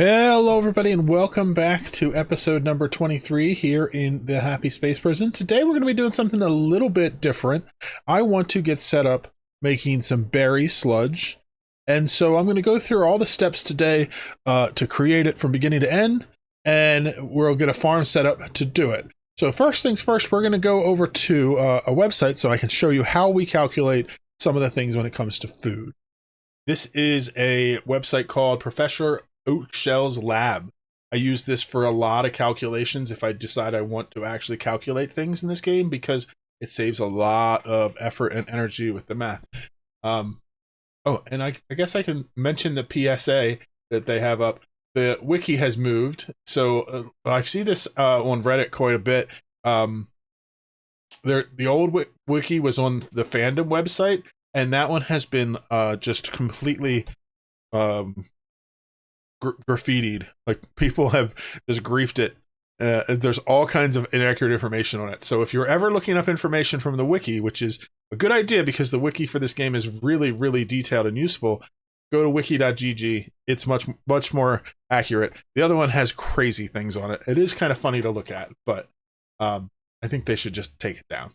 Hello, everybody, and welcome back to episode number 23 here in the Happy Space Prison. Today, we're going to be doing something a little bit different. I want to get set up making some berry sludge. And so I'm going to go through all the steps today to create it from beginning to end, and we'll get a farm set up to do it. So first things first, we're going to go over to a website so I can show you how we calculate some of the things when it comes to food. This is a website called Professor Oakshell's Lab. I use this for a lot of calculations if I decide I want to actually calculate things in this game, because it saves a lot of effort and energy with the math. Oh, and I guess I can mention the PSA that they have up. The wiki has moved, so I see this on Reddit quite a bit. The old wiki was on the fandom website, and that one has been just completely graffitied. Like, people have just griefed it. There's all kinds of inaccurate information on it. So if you're ever looking up information from the wiki, which is a good idea because the wiki for this game is really, really detailed and useful, go to wiki.gg. It's much more accurate. The other one has crazy things on it. It is kind of funny to look at, but I think they should just take it down.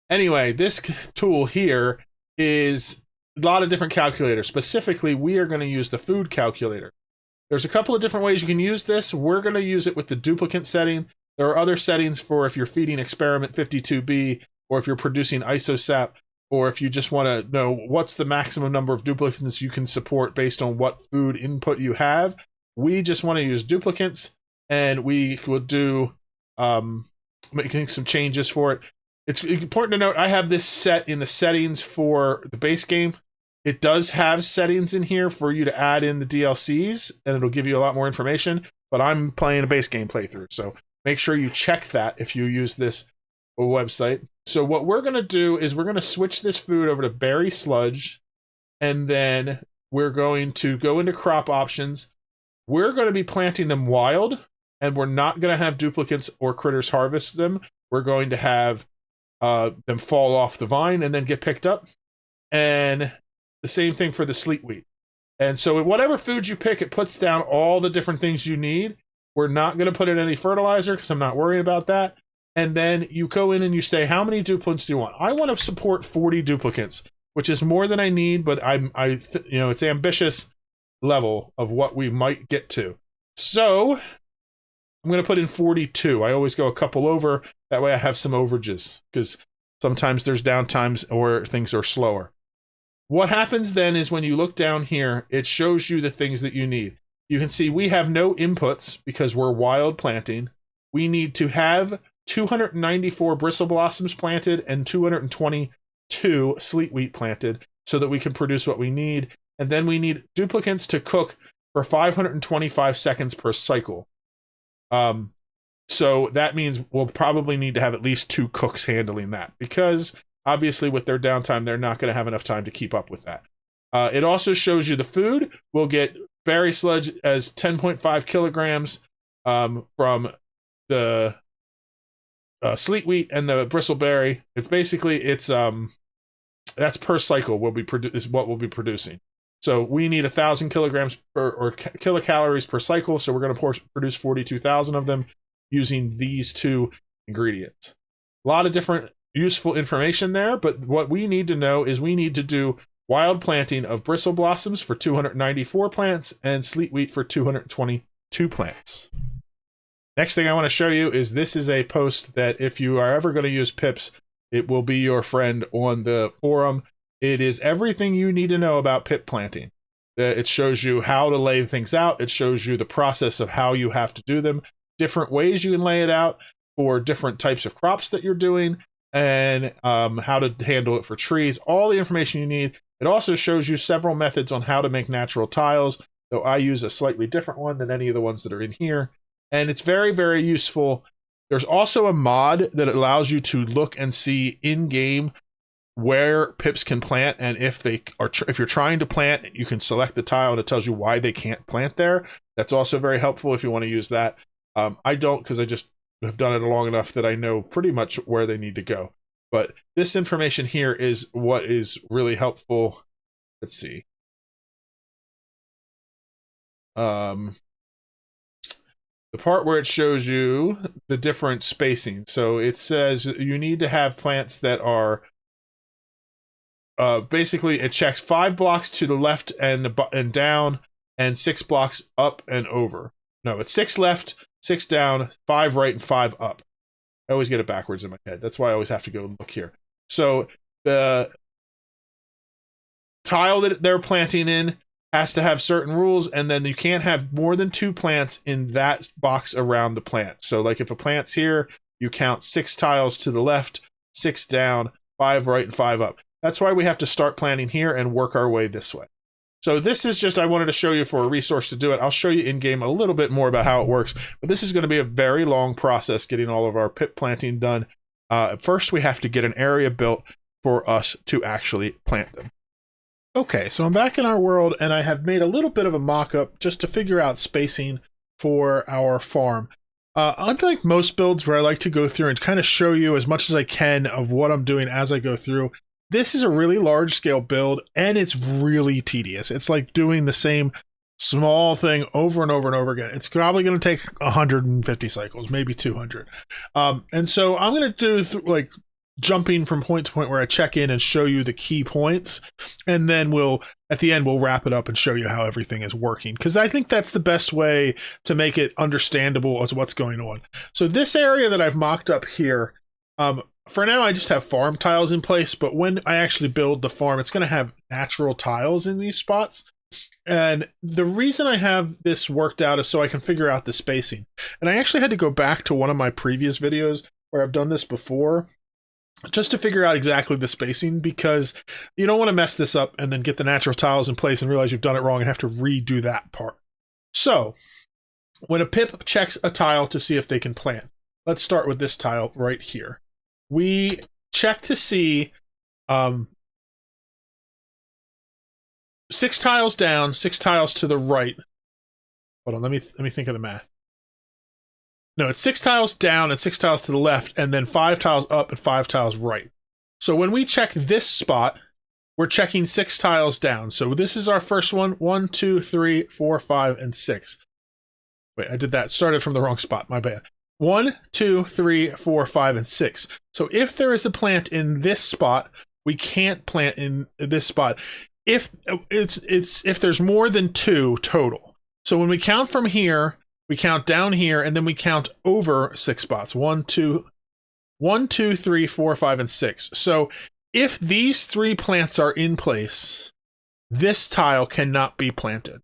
Anyway, this tool here is a lot of different calculators. Specifically, we are going to use the food calculator. There's a couple of different ways you can use this. We're going to use it with the duplicant setting. There are other settings for if you're feeding experiment 52B, or if you're producing isosap, or if you just want to know what's the maximum number of duplicants you can support based on what food input you have. We just want to use duplicants, and we will do making some changes for it. It's important to note I have this set in the settings for the base game. It does have settings in here for you to add in the DLCs, and it'll give you a lot more information, but I'm playing a base game playthrough, so make sure you check that if you use this website. So what we're going to do is we're going to switch this food over to Berry Sludge, and then we're going to go into crop options. We're going to be planting them wild, and we're not going to have duplicants or critters harvest them. We're going to have them fall off the vine and then get picked up. And the same thing for the sleet wheat. And so whatever food you pick, it puts down all the different things you need. We're not going to put in any fertilizer because I'm not worried about that. And then you go in and you say, how many duplicants do you want? I want to support 40 duplicants, which is more than I need, but it's ambitious level of what we might get to. So I'm going to put in 42. I always go a couple over. That way I have some overages, because sometimes there's downtimes or things are slower. What happens then is when you look down here, it shows you the things that you need. You can see we have no inputs because we're wild planting. We need to have 294 bristle blossoms planted and 222 sleet wheat planted so that we can produce what we need. And then we need duplicants to cook for 525 seconds per cycle. So that means we'll probably need to have at least 2 cooks handling that, because obviously with their downtime, they're not going to have enough time to keep up with that. It also shows you the food. We'll get berry sludge as 10.5 kilograms from the sleet wheat and the bristleberry. That's per cycle is what we'll be producing. So we need 1,000 kilograms or kilocalories per cycle. So we're going to produce 42,000 of them using these 2 ingredients. A lot of different useful information there, but what we need to know is we need to do wild planting of bristle blossoms for 294 plants and sleet wheat for 222 plants. Next thing I want to show you is this is a post that if you are ever going to use pips, it will be your friend on the forum. It is everything you need to know about pip planting. It shows you how to lay things out. It shows you the process of how you have to do them, different ways you can lay it out for different types of crops that you're doing, and how to handle it for trees. All the information you need. It also shows you several methods on how to make natural tiles, though I use a slightly different one than any of the ones that are in here. And it's very, very useful. There's also a mod that allows you to look and see in-game where pips can plant, and if you're trying to plant, you can select the tile and it tells you why they can't plant there. That's also very helpful if you want to use that. I don't, because I just have done it long enough that I know pretty much where they need to go. But this information here is what is really helpful. Let's see. the part where it shows you the different spacing. So it says you need to have plants that are basically it checks 5 blocks to the left and down, and 6 blocks up and over. No, it's 6 left, 6 down, 5 right, and 5 up. I always get it backwards in my head. That's why I always have to go look here. So the tile that they're planting in has to have certain rules, and then you can't have more than 2 plants in that box around the plant. So like if a plant's here, you count 6 tiles to the left, 6 down, 5 right, and 5 up. That's why we have to start planting here and work our way this way. So this is just, I wanted to show you for a resource to do it. I'll show you in game a little bit more about how it works, but this is going to be a very long process getting all of our pit planting done. First, we have to get an area built for us to actually plant them. Okay, so I'm back in our world, and I have made a little bit of a mock-up just to figure out spacing for our farm. Unlike most builds where I like to go through and kind of show you as much as I can of what I'm doing as I go through, this is a really large-scale build, and it's really tedious. It's like doing the same small thing over and over and over again. It's probably going to take 150 cycles, maybe 200. And so I'm going to do like jumping from point to point where I check in and show you the key points, and then at the end we'll wrap it up and show you how everything is working, because I think that's the best way to make it understandable as what's going on. So this area that I've mocked up here, for now I just have farm tiles in place, but when I actually build the farm, it's going to have natural tiles in these spots. And the reason I have this worked out is so I can figure out the spacing. And I actually had to go back to one of my previous videos where I've done this before, just to figure out exactly the spacing, because you don't want to mess this up and then get the natural tiles in place and realize you've done it wrong and have to redo that part. So when a pip checks a tile to see if they can plant, let's start with this tile right here. We check to see 6 tiles down, 6 tiles to the right. Hold on, let me think of the math. No, it's 6 tiles down and 6 tiles to the left, and then 5 tiles up and 5 tiles right. So when we check this spot, we're checking 6 tiles down. So this is our first one. 1, 2, 3, 4, 5, and 6. Wait, I did that. Started from the wrong spot. My bad. 1, 2, 3, 4, 5, and 6. So if there is a plant in this spot, we can't plant in this spot. If there's more than 2 total. So when we count from here, we count down here, and then we count over 6 spots. 1, 2, 3, 4, 5, and 6. So if these 3 plants are in place, this tile cannot be planted.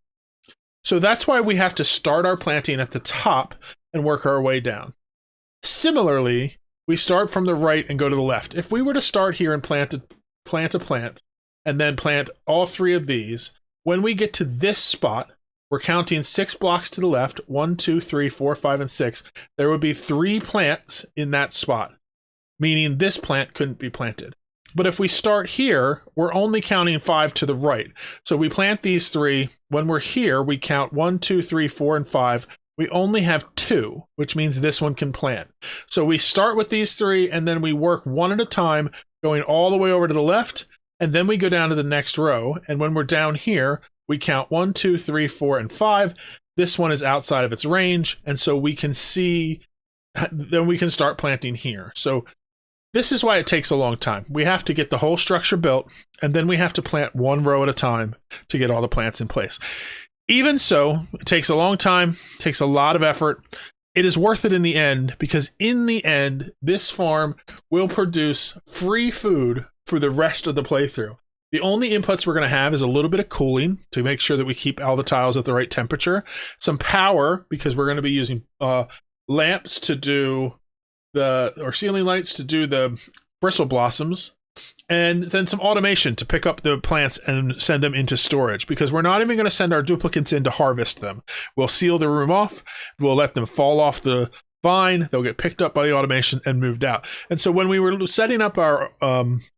So that's why we have to start our planting at the top and work our way down. Similarly, we start from the right and go to the left. If we were to start here and plant a plant, and then plant all 3 of these, when we get to this spot, we're counting 6 blocks to the left, 1, 2, 3, 4, 5, and 6. There would be 3 plants in that spot, meaning this plant couldn't be planted. But if we start here, we're only counting 5 to the right. So we plant these 3. When we're here, we count 1, 2, 3, 4, and 5. We only have 2, which means this one can plant. So we start with these 3, and then we work one at a time, going all the way over to the left, and then we go down to the next row. And when we're down here, we count 1, 2, 3, 4, and 5. This one is outside of its range, and so we can see, then we can start planting here. So this is why it takes a long time. We have to get the whole structure built, and then we have to plant one row at a time to get all the plants in place. Even so, it takes a long time, takes a lot of effort. It is worth it in the end, because in the end, this farm will produce free food for the rest of the playthrough. The only inputs we're going to have is a little bit of cooling to make sure that we keep all the tiles at the right temperature, some power, because we're going to be using lamps to do or ceiling lights to do the bristle blossoms, and then some automation to pick up the plants and send them into storage, because we're not even going to send our duplicants in to harvest them. We'll seal the room off. We'll let them fall off the vine. They'll get picked up by the automation and moved out. And so when we were setting up our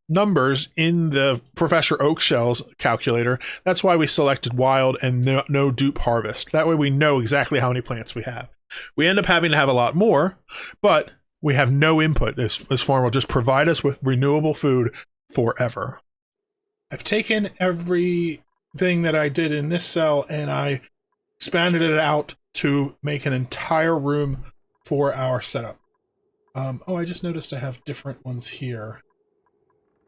numbers in the Professor Oakshell's calculator, that's why we selected wild and no dupe harvest. That way we know exactly how many plants we have. We end up having to have a lot more, but we have no input. This farm will just provide us with renewable food forever. I've taken everything that I did in this cell and I expanded it out to make an entire room for our setup. Oh, I just noticed I have different ones here.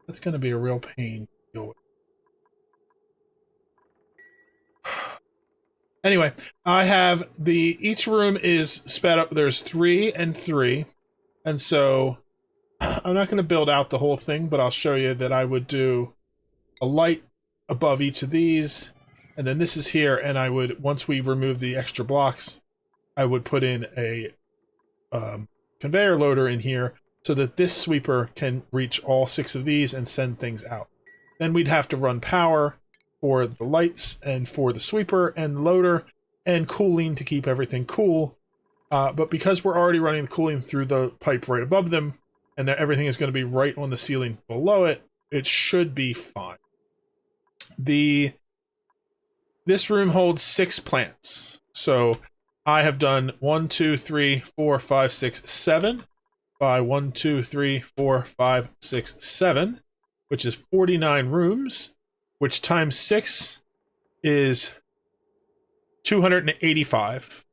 That's going to be a real pain to deal with. Anyway, I have each room is sped up. There's 3 and 3. And so I'm not going to build out the whole thing, but I'll show you that I would do a light above each of these. And then this is here. And I would, once we remove the extra blocks, I would put in a conveyor loader in here so that this sweeper can reach all 6 of these and send things out. Then we'd have to run power for the lights and for the sweeper and loader and cooling to keep everything cool. But because we're already running the cooling through the pipe right above them and that everything is going to be right on the ceiling below it, it should be fine. This room holds 6 plants. So I have done 1, 2, 3, 4, 5, 6, 7 by 1, 2, 3, 4, 5, 6, 7, which is 49 rooms, which times 6 is 285.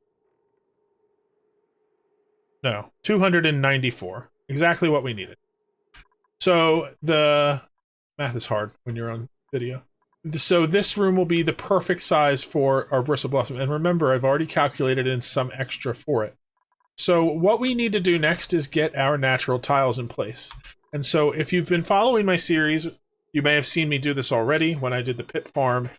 No, 294. Exactly what we needed. So the math is hard when you're on video. So this room will be the perfect size for our bristle blossom. And remember, I've already calculated in some extra for it. So what we need to do next is get our natural tiles in place. And so if you've been following my series, you may have seen me do this already when I did the pit farm.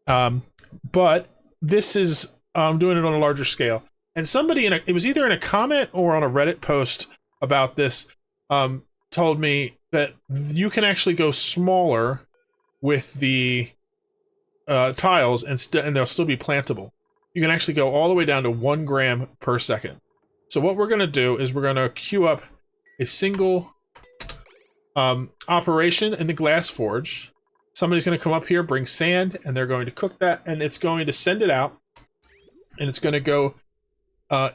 But this is, I'm doing it on a larger scale. And somebody, it was either in a comment or on a Reddit post about this, told me that you can actually go smaller with the tiles and they'll still be plantable. You can actually go all the way down to 1 gram per second. So what we're going to do is we're going to queue up a single operation in the glass forge. Somebody's going to come up here, bring sand, and they're going to cook that, and it's going to send it out, and it's going to go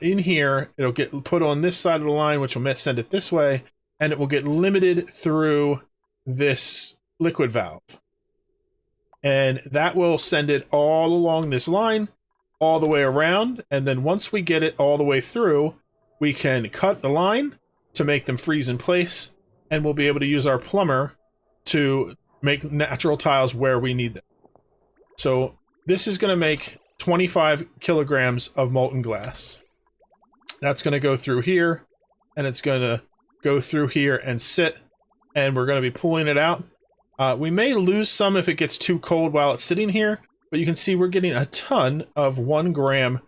in here. It'll get put on this side of the line, which will send it this way, and it will get limited through this liquid valve. And that will send it all along this line, all the way around, and then once we get it all the way through, we can cut the line to make them freeze in place, and we'll be able to use our plumber to make natural tiles where we need them. So this is going to make 25 kilograms of molten glass. That's going to go through here, and it's going to go through here and sit, and we're going to be pulling it out. We may lose some if it gets too cold while it's sitting here, but you can see we're getting a ton of 1 gram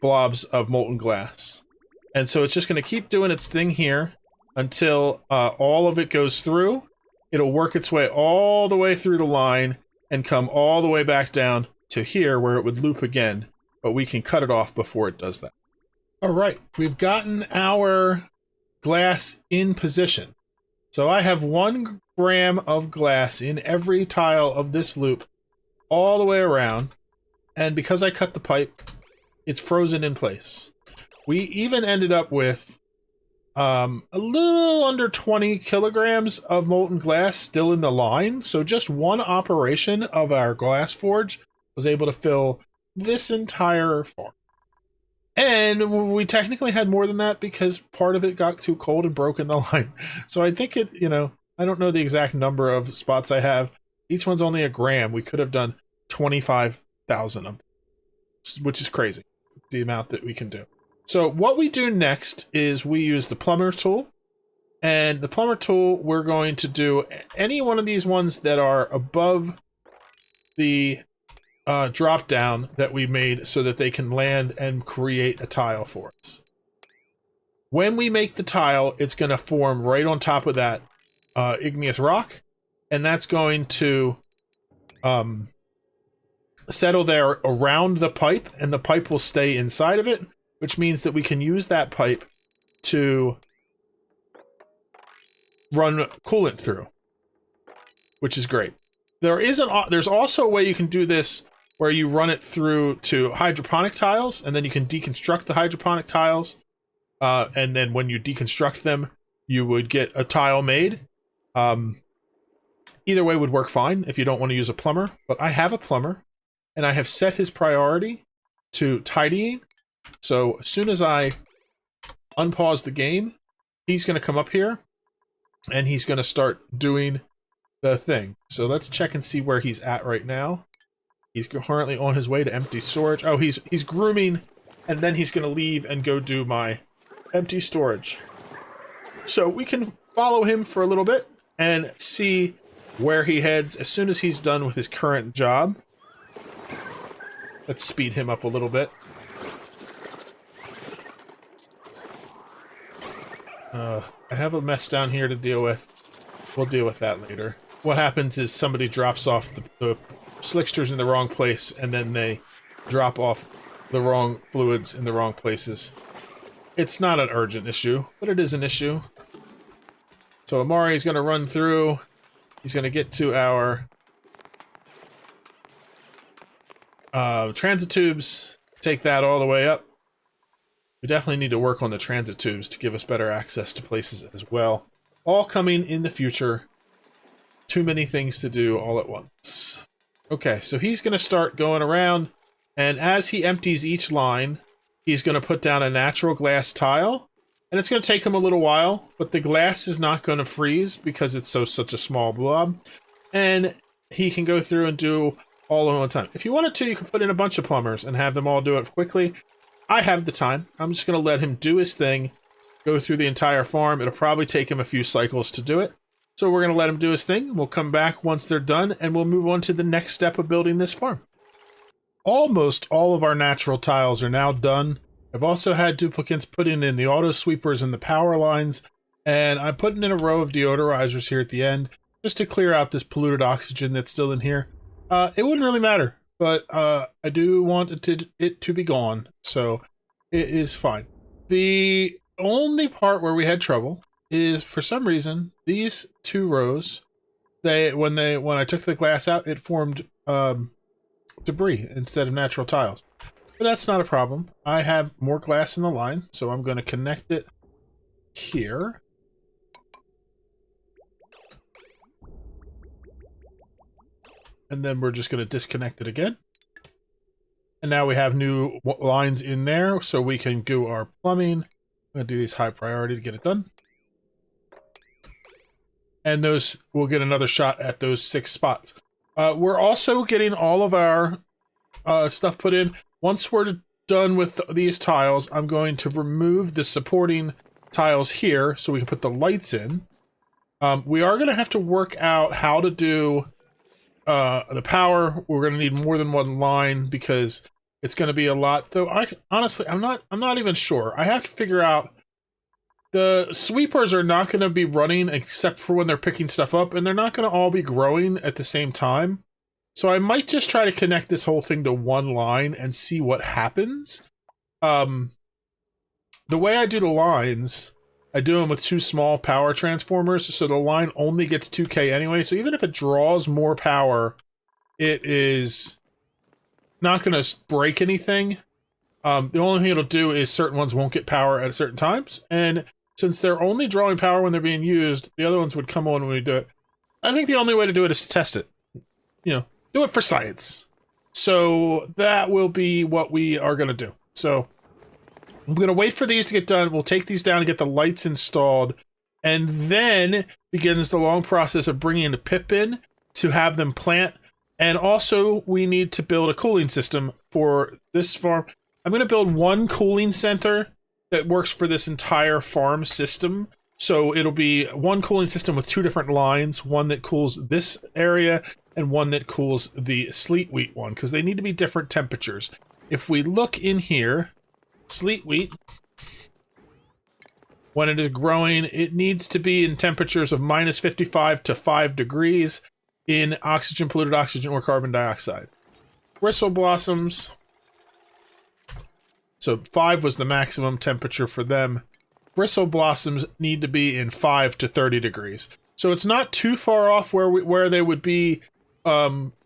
blobs of molten glass. And so it's just going to keep doing its thing here until all of it goes through. It'll work its way all the way through the line and come all the way back down to here where it would loop again, but we can cut it off before it does that. All right, we've gotten our glass in position. So I have 1 gram of glass in every tile of this loop all the way around, and because I cut the pipe, it's frozen in place. We even ended up with a little under 20 kilograms of molten glass still in the line, so just one operation of our glass forge was able to fill this entire farm. And we technically had more than that because part of it got too cold and broke in the line. So I think it, I don't know the exact number of spots I have. Each one's only a gram. We could have done 25,000 of them, which is crazy, the amount that we can do. So what we do next is we use the plumber tool. And the plumber tool, we're going to do any one of these ones that are above the drop down that we made so that they can land and create a tile for us. When we make the tile, it's going to form right on top of that igneous rock, and that's going to settle there around the pipe, and the pipe will stay inside of it, which means that we can use that pipe to run coolant through, which is great. There's also a way you can do this where you run it through to hydroponic tiles, and then you can deconstruct the hydroponic tiles, and then when you deconstruct them, you would get a tile made. Either way would work fine if you don't want to use a plumber, but I have a plumber, and I have set his priority to tidying, So as soon as I unpause the game, he's going to come up here and he's going to start doing the thing. So let's check and see where he's at right now. He's currently on his way to empty storage. Oh, he's grooming, and then he's going to leave and go do my empty storage. So we can follow him for a little bit and see where he heads as soon as he's done with his current job. Let's speed him up a little bit. I have a mess down here to deal with. We'll deal with that later. What happens is somebody drops off the Slicksters in the wrong place, and then they drop off the wrong fluids in the wrong places. It's not an urgent issue, but it is an issue. So Amari's going to run through. He's going to get to our transit tubes, take that all the way up. We definitely need to work on the transit tubes to give us better access to places as well. All coming in the future. Too many things to do all at once. Okay, so he's going to start going around, and as he empties each line, he's going to put down a natural glass tile, and it's going to take him a little while, but the glass is not going to freeze because it's such a small blob, and he can go through and do all at one time. If you wanted to, you could put in a bunch of plumbers and have them all do it quickly. I have the time. I'm just going to let him do his thing, go through the entire farm. It'll probably take him a few cycles to do it. So we're going to let him do his thing. We'll come back once they're done, and we'll move on to the next step of building this farm. Almost all of our natural tiles are now done. I've also had duplicants putting in the auto sweepers and the power lines, and I'm putting in a row of deodorizers here at the end, just to clear out this polluted oxygen that's still in here. It wouldn't really matter, but I do want it to be gone, so it is fine. The only part where we had trouble is, for some reason, these two rows, when I took the glass out, it formed debris instead of natural tiles. But that's not a problem. I have more glass in the line, so I'm going to connect it here. And then we're just going to disconnect it again. And now we have new lines in there, so we can do our plumbing. I'm going to do these high priority to get it done. And those, we'll get another shot at those 6 spots. We're also getting all of our stuff put in. Once we're done with these tiles, I'm going to remove the supporting tiles here so we can put the lights in. We are going to have to work out how to do the power. We're going to need more than one line because it's going to be a lot. Though honestly, I'm not even sure. I have to figure out. The sweepers are not going to be running except for when they're picking stuff up, and they're not going to all be growing at the same time. So I might just try to connect this whole thing to one line and see what happens. The way I do the lines, I do them with 2 small power transformers, so the line only gets 2K anyway. So even if it draws more power, it is not going to break anything. The only thing it'll do is certain ones won't get power at certain times, and since they're only drawing power when they're being used, the other ones would come on when we do it. I think the only way to do it is to test it. You know, do it for science. So that will be what we are going to do. So I'm going to wait for these to get done. We'll take these down and get the lights installed. And then begins the long process of bringing the pip in to have them plant. And also we need to build a cooling system for this farm. I'm going to build one cooling center that works for this entire farm system. So it'll be one cooling system with 2 different lines, one that cools this area and one that cools the sleet wheat one, because they need to be different temperatures. If we look in here, sleet wheat, when it is growing, it needs to be in temperatures of -55 to 5 degrees in oxygen, polluted oxygen, or carbon dioxide. Bristle blossoms, so 5 was the maximum temperature for them. Bristle blossoms need to be in 5 to 30 degrees. So it's not too far off where they would be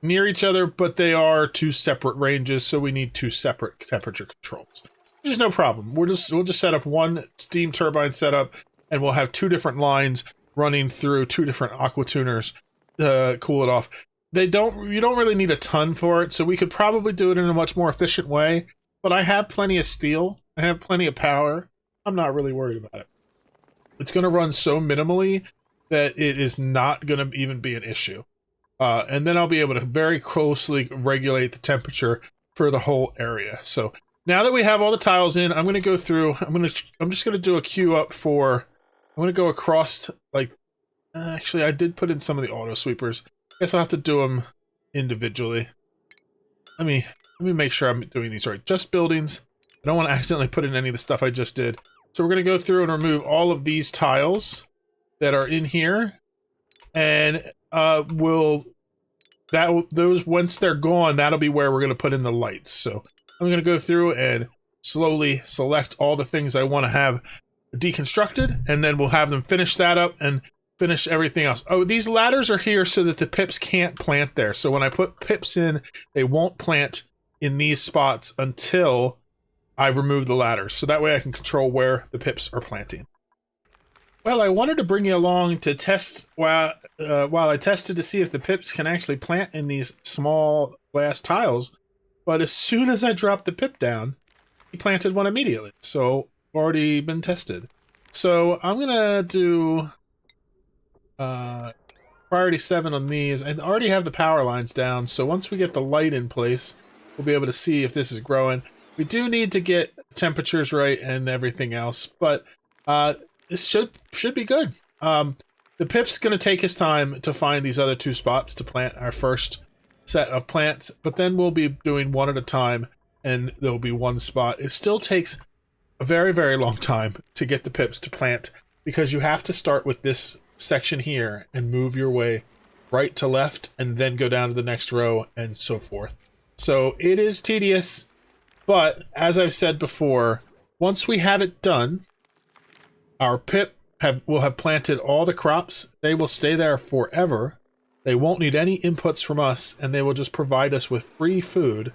near each other, but they are 2 separate ranges, so we need 2 separate temperature controls. Which is no problem. We'll just set up one steam turbine setup, and we'll have 2 different lines running through 2 different aqua tuners to cool it off. You don't really need a ton for it, so we could probably do it in a much more efficient way. but I have plenty of steel. I have plenty of power. I'm not really worried about it. It's going to run so minimally that it is not going to even be an issue. And then I'll be able to very closely regulate the temperature for the whole area. So now that we have all the tiles in, I'm going to go through. I'm just going to do a queue up for. I'm going to go across like. Actually, I did put in some of the auto sweepers. I guess I'll have to do them individually. Let me make sure I'm doing these right. Just buildings. I don't want to accidentally put in any of the stuff I just did. So we're going to go through and remove all of these tiles that are in here, and those once they're gone, that'll be where we're going to put in the lights. So I'm going to go through and slowly select all the things I want to have deconstructed, and then we'll have them finish that up and finish everything else. Oh, these ladders are here so that the pips can't plant there. So when I put pips in, they won't plant in these spots until I remove the ladders. So that way I can control where the pips are planting. Well, I wanted to bring you along to test while I tested to see if the pips can actually plant in these small glass tiles. But as soon as I dropped the pip down, he planted one immediately. So already been tested. So I'm gonna do priority 7 on these. I already have the power lines down, so once we get the light in place, we'll be able to see if this is growing. We do need to get temperatures right and everything else, but this should be good. The pip's going to take his time to find these other 2 spots to plant our first set of plants, but then we'll be doing one at a time, and there'll be one spot. It still takes a very, very long time to get the pips to plant, because you have to start with this section here and move your way right to left and then go down to the next row and so forth. So it is tedious, but as I've said before, once we have it done, our pip will have planted all the crops. They will stay there forever. They won't need any inputs from us, and they will just provide us with free food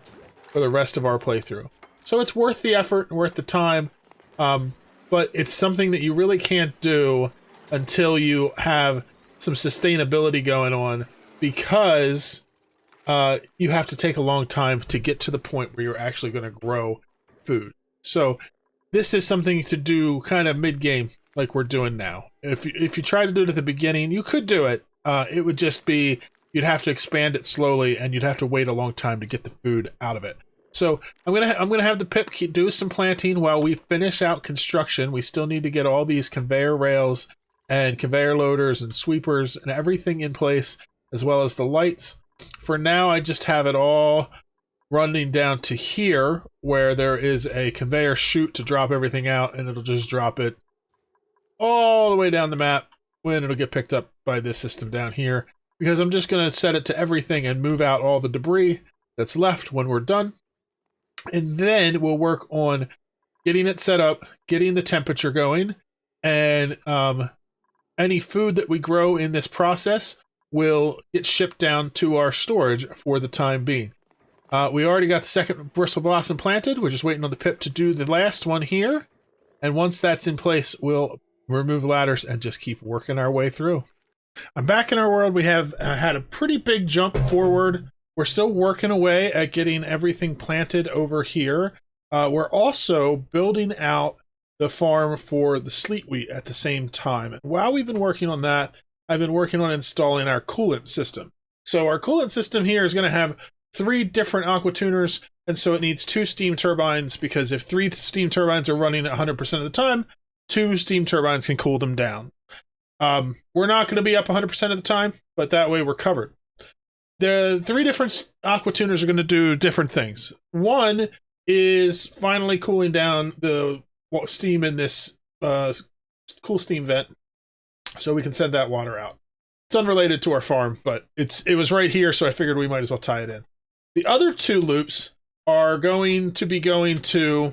for the rest of our playthrough. So it's worth the effort and worth the time, but it's something that you really can't do until you have some sustainability going on, because you have to take a long time to get to the point where you're actually going to grow food. So this is something to do kind of mid-game, like we're doing now. If you try to do it at the beginning, you could do it. It would just be, you'd have to expand it slowly, and you'd have to wait a long time to get the food out of it. So I'm gonna have the pip do some planting while we finish out construction. We still need to get all these conveyor rails and conveyor loaders and sweepers and everything in place, as well as the lights. For now, I just have it all running down to here, where there is a conveyor chute to drop everything out, and it'll just drop it all the way down the map when it'll get picked up by this system down here, because I'm just going to set it to everything and move out all the debris that's left when we're done. And then we'll work on getting it set up, getting the temperature going, and any food that we grow in this process will get shipped down to our storage for the time being. We already got the second bristle blossom planted. We're just waiting on the pip to do the last one here. And once that's in place, we'll remove ladders and just keep working our way through. I'm back in our world. We have had a pretty big jump forward. We're still working away at getting everything planted over here. We're also building out the farm for the sleet wheat at the same time. And while we've been working on that, I've been working on installing our coolant system. So our coolant system here is going to have 3 different aqua tuners, and so it needs 2 steam turbines, because if 3 steam turbines are running 100% of the time, 2 steam turbines can cool them down. We're not going to be up 100% of the time, but that way we're covered. The 3 different aqua tuners are going to do different things. One is finally cooling down the steam in this cool steam vent, so we can send that water out. It's unrelated to our farm, but it was right here, so I figured we might as well tie it in. The other 2 loops are going to be going to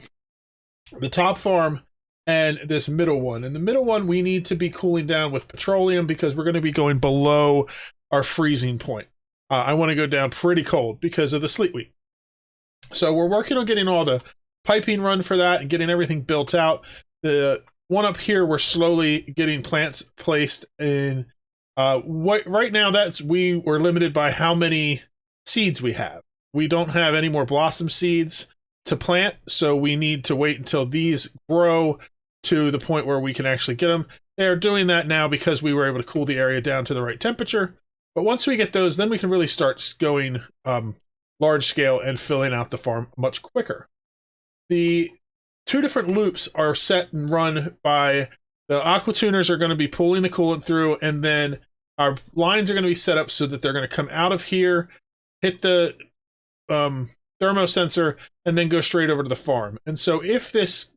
the top farm and this middle one. And the middle one, we need to be cooling down with petroleum, because we're going to be going below our freezing point. I want to go down pretty cold because of the sleet wheat. So we're working on getting all the piping run for that and getting everything built out. The one up here, we're slowly getting plants placed in. Right now, we're limited by how many seeds we have. We don't have any more blossom seeds. to plant, so we need to wait until these grow to the point where we can actually get them. They're doing that now because we were able to cool the area down to the right temperature. But once we get those, then we can really start going large scale and filling out the farm much quicker. The 2 different loops are set and run by the aqua tuners are going to be pulling the coolant through, and then our lines are going to be set up so that they're going to come out of here, hit the thermosensor, and then go straight over to the farm. And so if this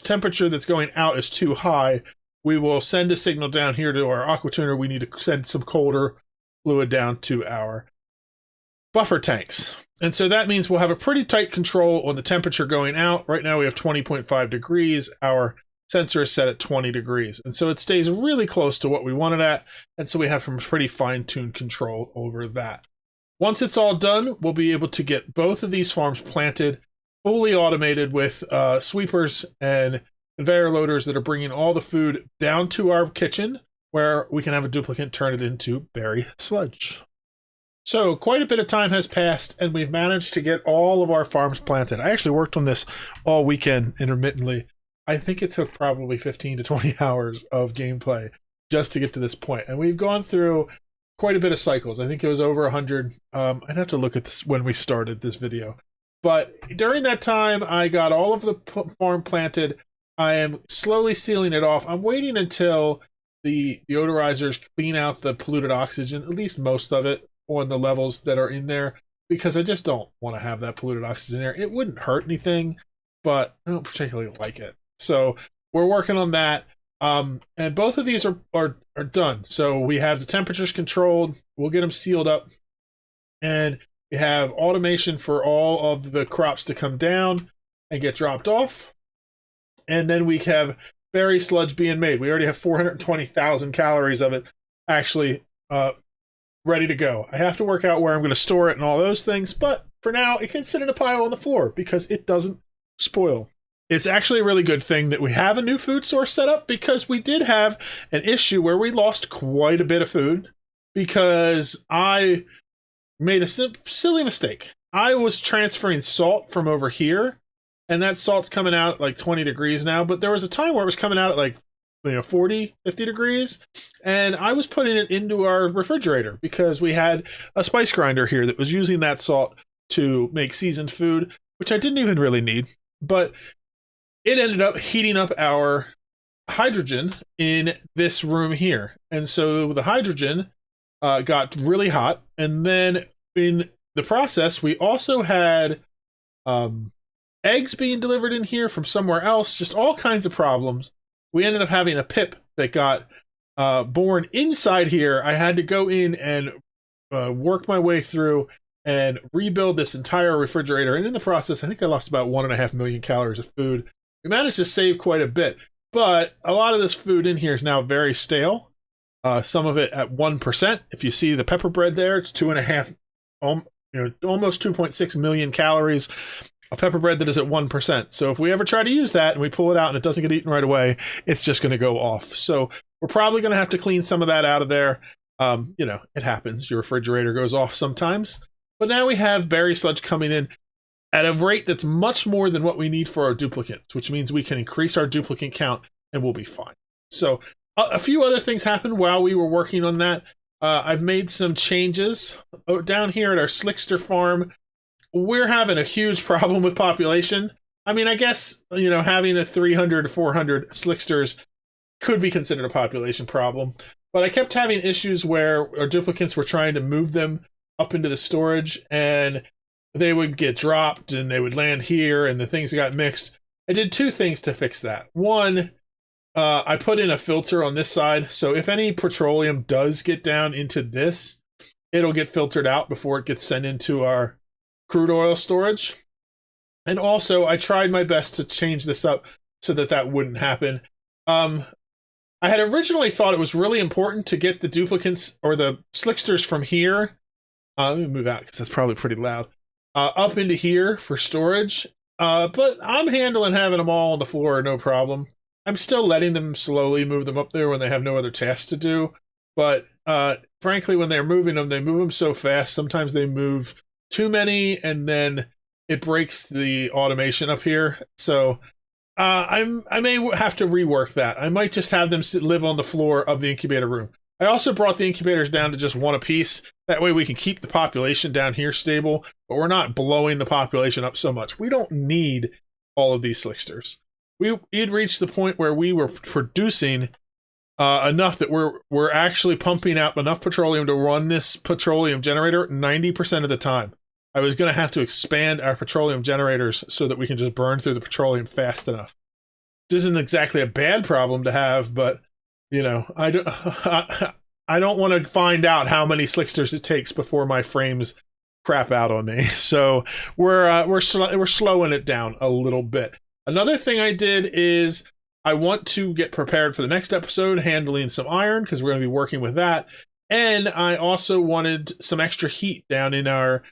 temperature that's going out is too high, we will send a signal down here to our aqua tuner. We need to send some colder fluid down to our buffer tanks. And so that means we'll have a pretty tight control on the temperature going out. Right now we have 20.5 degrees. Our sensor is set at 20 degrees. And so it stays really close to what we want it at. And so we have some pretty fine-tuned control over that. Once it's all done, we'll be able to get both of these farms planted, fully automated with sweepers and conveyor loaders that are bringing all the food down to our kitchen, where we can have a duplicant turn it into berry sludge. So quite a bit of time has passed, and we've managed to get all of our farms planted. I actually worked on this all weekend intermittently. I think it took probably 15 to 20 hours of gameplay just to get to this point. And we've gone through quite a bit of cycles. I think it was over 100. I'd have to look at this when we started this video. But during that time, I got all of the farm planted. I am slowly sealing it off. I'm waiting until the deodorizers clean out the polluted oxygen, at least most of it, on the levels that are in there, because I just don't want to have that polluted oxygen there. It wouldn't hurt anything, but I don't particularly like it. So we're working on that. And both of these are done. So we have the temperatures controlled. We'll get them sealed up. And we have automation for all of the crops to come down and get dropped off. And then we have berry sludge being made. We already have 420,000 calories of it actually ready to go. I have to work out where I'm going to store it and all those things, but for now, it can sit in a pile on the floor because it doesn't spoil. It's actually a really good thing that we have a new food source set up, because we did have an issue where we lost quite a bit of food because I made a silly mistake. I was transferring salt from over here, and that salt's coming out at like 20 degrees now, but there was a time where it was coming out at like 40, 50 degrees, and I was putting it into our refrigerator because we had a spice grinder here that was using that salt to make seasoned food, which I didn't even really need, but it ended up heating up our hydrogen in this room here. And so the hydrogen got really hot, and then in the process, we also had eggs being delivered in here from somewhere else, just all kinds of problems. We ended up having a pip that got born inside here. I had to go in and work my way through and rebuild this entire refrigerator. And in the process, I think I lost about 1.5 million calories of food. We managed to save quite a bit, but a lot of this food in here is now very stale. Some of it at 1%. If you see the pepper bread there, it's 2.5, almost 2.6 million calories. A pepper bread that is at 1%. So if we ever try to use that and we pull it out and it doesn't get eaten right away, it's just going to go off. So we're probably going to have to clean some of that out of there. It happens. Your refrigerator goes off sometimes. But now we have berry sludge coming in at a rate that's much more than what we need for our duplicates, which means we can increase our duplicate count and we'll be fine. So a few other things happened while we were working on that. I've made some changes down here at our Slickster farm. We're having a huge problem with population. I mean, I guess, having a 300 to 400 Slicksters could be considered a population problem. But I kept having issues where our duplicants were trying to move them up into the storage, and they would get dropped and they would land here and the things got mixed. I did 2 things to fix that. One, I put in a filter on this side. So if any petroleum does get down into this, it'll get filtered out before it gets sent into our crude oil storage. And also I tried my best to change this up so that that wouldn't happen. I had originally thought it was really important to get the duplicants or the Slicksters from here. Let me move out because that's probably pretty loud. Up into here for storage. But I'm handling having them all on the floor, no problem. I'm still letting them slowly move them up there when they have no other tasks to do. But frankly, when they're moving them, they move them so fast. Sometimes they move too many, and then it breaks the automation up here. So I may have to rework that. I might just have them live on the floor of the incubator room. I also brought the incubators down to just one apiece. That way we can keep the population down here stable, but we're not blowing the population up so much. We don't need all of these slicksters. We'd reached the point where we were producing enough that we're actually pumping out enough petroleum to run this petroleum generator 90% of the time. I was going to have to expand our petroleum generators so that we can just burn through the petroleum fast enough. This isn't exactly a bad problem to have, but you know, I don't want to find out how many slicksters it takes before my frames crap out on me. So we're slowing it down a little bit. Another thing I did is I want to get prepared for the next episode, handling some iron, because we're going to be working with that. And I also wanted some extra heat down in our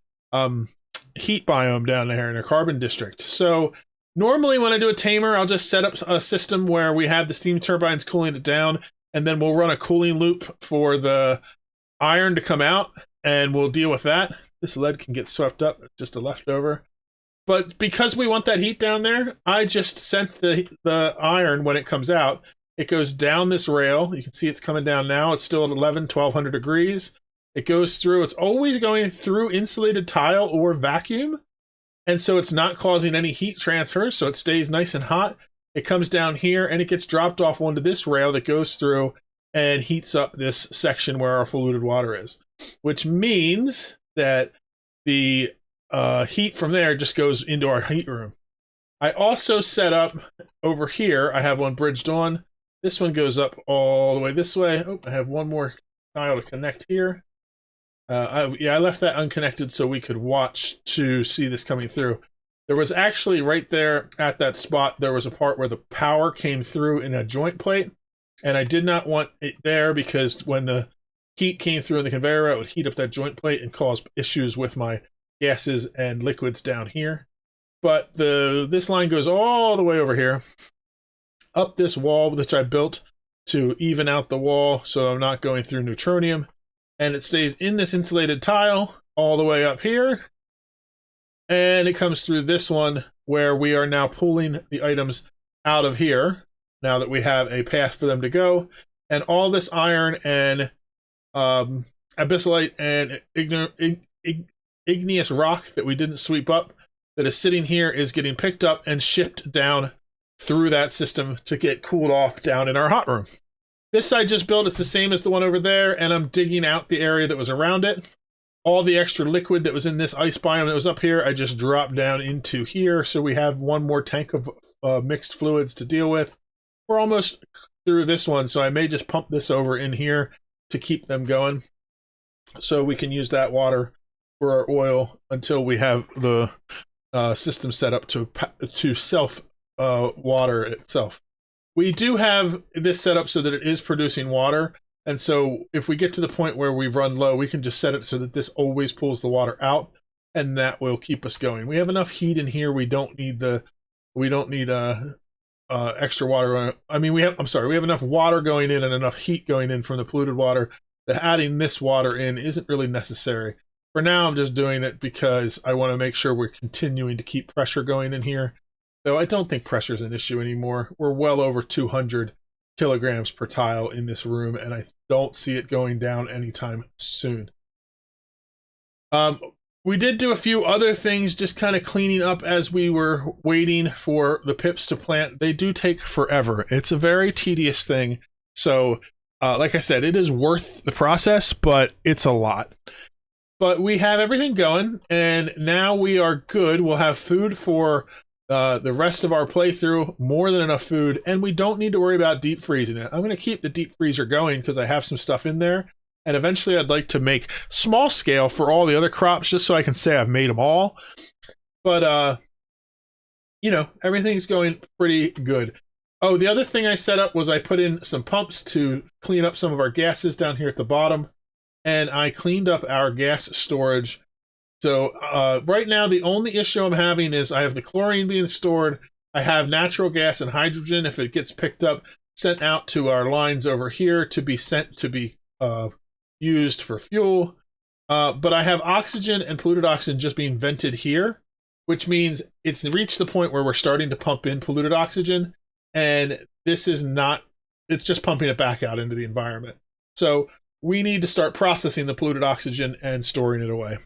heat biome down there in our carbon district. So normally when I do a tamer, I'll just set up a system where we have the steam turbines cooling it down, and then we'll run a cooling loop for the iron to come out, and we'll deal with that. This lead can get swept up, just a leftover. But because we want that heat down there, I just sent the iron when it comes out. It goes down this rail. You can see it's coming down now. It's still at 1200 degrees. It goes through. It's always going through insulated tile or vacuum. And so it's not causing any heat transfer, so it stays nice and hot. It comes down here, and it gets dropped off onto this rail that goes through and heats up this section where our polluted water is. Which means that the heat from there just goes into our heat room. I also set up over here, I have one bridged on. This one goes up all the way this way. Oh, I have one more tile to connect here. I left that unconnected so we could watch to see this coming through. There was actually right there at that spot, there was a part where the power came through in a joint plate, and I did not want it there because when the heat came through in the conveyor, it would heat up that joint plate and cause issues with my gases and liquids down here. But this line goes all the way over here, up this wall, which I built to even out the wall so I'm not going through neutronium. And it stays in this insulated tile all the way up here. And it comes through this one where we are now pulling the items out of here now that we have a path for them to go. And all this iron and abyssalite and igneous rock that we didn't sweep up that is sitting here is getting picked up and shipped down through that system to get cooled off down in our hot room. This I just built, it's the same as the one over there, and I'm digging out the area that was around it. All the extra liquid that was in this ice biome that was up here, I just dropped down into here, so we have one more tank of mixed fluids to deal with. We're almost through this one, so I may just pump this over in here to keep them going, so we can use that water for our oil until we have the system set up to self water itself. We do have this set up so that it is producing water, and so if we get to the point where we run low, we can just set it so that this always pulls the water out, and that will keep us going. We have enough heat in here. We don't need extra water. I mean, we have enough water going in and enough heat going in from the polluted water that adding this water in isn't really necessary. For now, I'm just doing it because I want to make sure we're continuing to keep pressure going in here. Though I don't think pressure is an issue anymore. We're well over 200 kilograms per tile in this room, and I don't see it going down anytime soon. We did do a few other things, just kind of cleaning up as we were waiting for the pips to plant. They do take forever. It's a very tedious thing. So, like I said, it is worth the process, but it's a lot. But we have everything going, and now we are good. We'll have food for the rest of our playthrough, more than enough food, and we don't need to worry about deep freezing it. I'm going to keep the deep freezer going because I have some stuff in there, and eventually I'd like to make small scale for all the other crops just so I can say I've made them all. But, you know, everything's going pretty good. Oh, the other thing I set up was I put in some pumps to clean up some of our gases down here at the bottom, and I cleaned up our gas storage. So right now, the only issue I'm having is I have the chlorine being stored. I have natural gas and hydrogen, if it gets picked up, sent out to our lines over here to be sent to be used for fuel. But I have oxygen and polluted oxygen just being vented here. which means it's reached the point where we're starting to pump in polluted oxygen, and this is not, it's just pumping it back out into the environment. So we need to start processing the polluted oxygen and storing it away.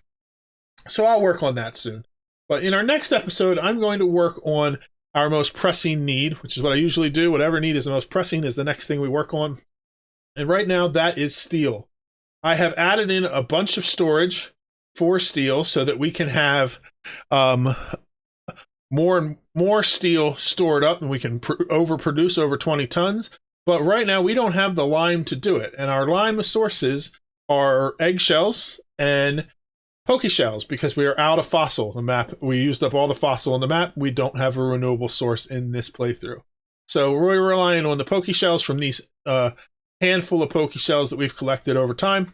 So I'll work on that soon. But in our next episode, I'm going to work on our most pressing need, which is what I usually do. Whatever need is the most pressing is the next thing we work on. And right now, that is steel. I have added in a bunch of storage for steel so that we can have more and more steel stored up, and we can overproduce over 20 tons. But right now, we don't have the lime to do it. And our lime sources are eggshells and poke shells, because we are out of fossil. The map, we used up all the fossil on the map. We don't have a renewable source in this playthrough. So we're relying on the poke shells from these handful of poke shells that we've collected over time,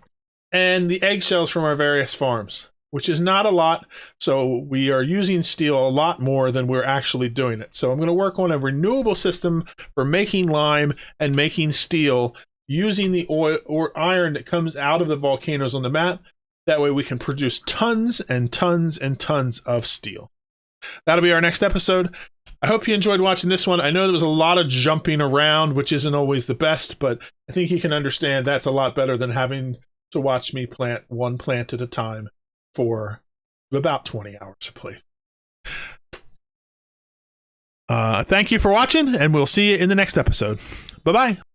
and the eggshells from our various farms, which is not a lot. So we are using steel a lot more than we're actually doing it. So I'm going to work on a renewable system for making lime and making steel using the oil or iron that comes out of the volcanoes on the map. That way we can produce tons and tons and tons of steel. That'll be our next episode. I hope you enjoyed watching this one. I know there was a lot of jumping around, which isn't always the best, but I think you can understand that's a lot better than having to watch me plant one plant at a time for about 20 hours of play. Thank you for watching, and we'll see you in the next episode. Bye-bye.